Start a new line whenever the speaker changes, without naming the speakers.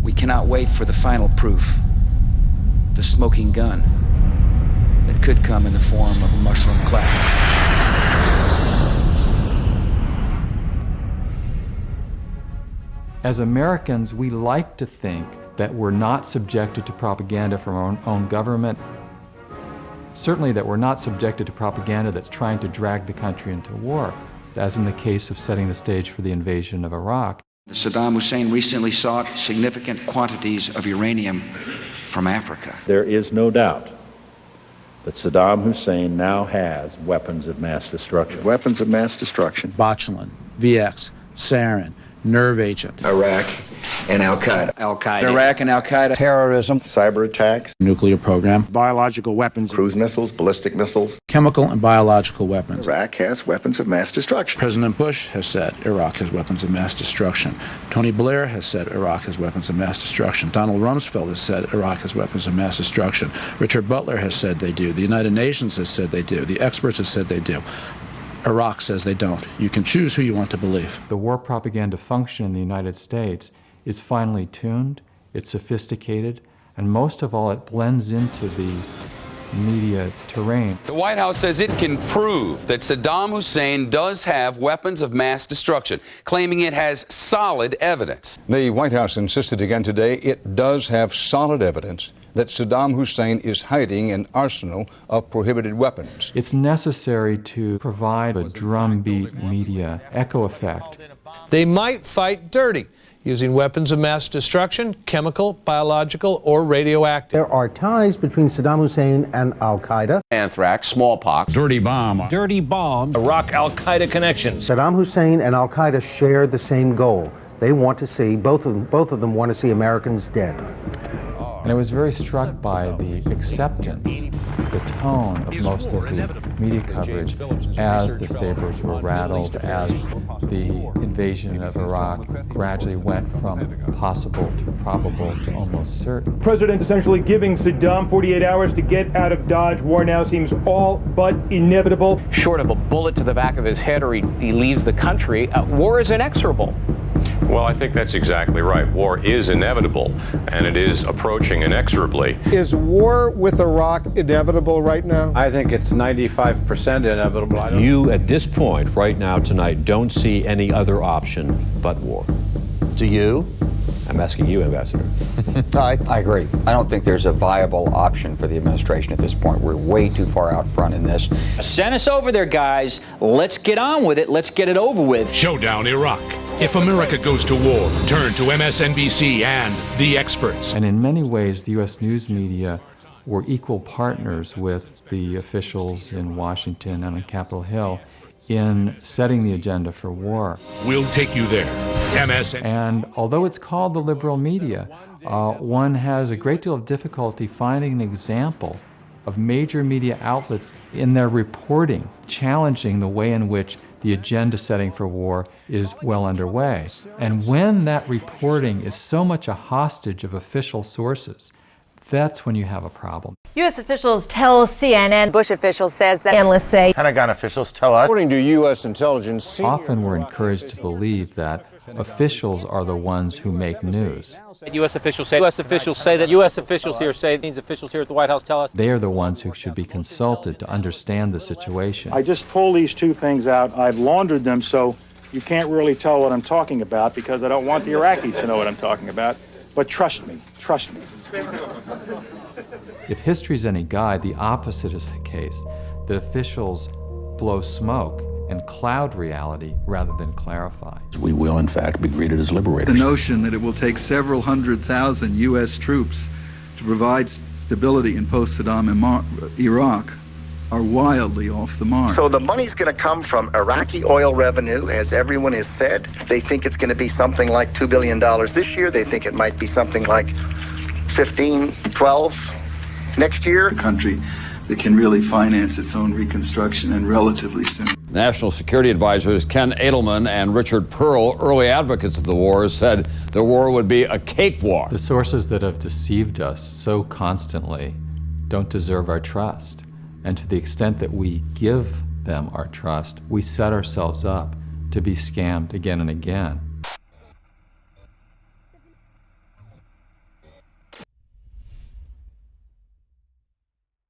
We cannot wait for the final proof, the smoking gun, that could come in the form of a mushroom cloud.
As Americans, we like to think that we're not subjected to propaganda from our own government. Certainly that we're not subjected to propaganda that's trying to drag the country into war, as in the case of setting the stage for the invasion of Iraq.
Saddam Hussein recently sought significant quantities of uranium from Africa.
There is no doubt that Saddam Hussein now has weapons of mass destruction.
Weapons of mass destruction.
Botulinum, VX, sarin, nerve agent.
Iraq and Al-Qaeda.
Al-Qaeda.
Iraq and Al-Qaeda.
Terrorism. Cyber attacks.
Nuclear program. Biological weapons.
Cruise missiles, ballistic missiles.
Chemical and biological weapons.
Iraq has weapons of mass destruction.
President Bush has said Iraq has weapons of mass destruction. Tony Blair has said Iraq has weapons of mass destruction. Donald Rumsfeld has said Iraq has weapons of mass destruction. Richard Butler has said they do. The United Nations has said they do. The experts have said they do. Iraq says they don't. You can choose who you want to believe.
The war propaganda function in the United States is finely tuned, it's sophisticated, and most of all, it blends into the media terrain.
The White House says it can prove that Saddam Hussein does have weapons of mass destruction, claiming it has solid evidence.
The White House insisted again today it does have solid evidence that Saddam Hussein is hiding an arsenal of prohibited weapons.
It's necessary to provide a drumbeat media echo effect.
They might fight dirty, using weapons of mass destruction, chemical, biological, or radioactive.
There are ties between Saddam Hussein and Al-Qaeda.
Anthrax, smallpox,
dirty bomb,
Iraq Al-Qaeda connections.
Saddam Hussein and Al-Qaeda share the same goal. They want to see, both of them want to see Americans dead.
And I was very struck by the acceptance, the tone of most of the media coverage as the sabers were rattled, as the invasion of Iraq gradually went from possible to probable to almost certain.
President essentially giving Saddam 48 hours to get out of Dodge. War now seems all but inevitable.
Short of a bullet to the back of his head or he leaves the country, war is inexorable.
Well, I think that's exactly right. War is inevitable, and it is approaching inexorably.
Is war with Iraq inevitable right now?
I think it's 95% inevitable.
You, at this point, right now, tonight, don't see any other option but war. Do you? I'm asking you, Ambassador.
I agree. I don't think there's a viable option for the administration at this point. We're way too far out front in this.
Send us over there, guys. Let's get on with it. Let's get it over with.
Showdown Iraq. If America goes to war, turn to MSNBC and the experts.
And in many ways, the U.S. news media were equal partners with the officials in Washington and on Capitol Hill in setting the agenda for war.
We'll take you there. MSN.
And although it's called the liberal media, one has a great deal of difficulty finding an example of major media outlets in their reporting challenging the way in which the agenda setting for war is well underway. And when that reporting is so much a hostage of official sources, that's when you have a problem.
U.S. officials tell CNN. Bush officials says that analysts say.
Pentagon officials tell us.
According to U.S. intelligence.
Often we're encouraged to believe that officials are the ones who make news.
U.S. officials say. U.S. officials say that. U.S. officials here say. Means officials here at the White House tell us.
They are the ones who should be consulted to understand the situation.
I just pulled these two things out. I've laundered them so you can't really tell what I'm talking about because I don't want the Iraqis to know what I'm talking about. But trust me, trust me.
If history's any guide, the opposite is the case. The officials blow smoke and cloud reality rather than clarify.
We will, in fact, be greeted as liberators.
The notion that it will take several 100,000 U.S. troops to provide stability in post-Saddam Iraq are wildly off the mark.
So the money's going to come from Iraqi oil revenue, as everyone has said. They think it's going to be something like $2 billion this year. They think it might be something like 15, 12 next year.
A country that can really finance its own reconstruction and relatively soon.
National Security Advisors Ken Edelman and Richard Pearl, early advocates of the war, said the war would be a cakewalk.
The sources that have deceived us so constantly don't deserve our trust. And to the extent that we give them our trust, we set ourselves up to be scammed again and again.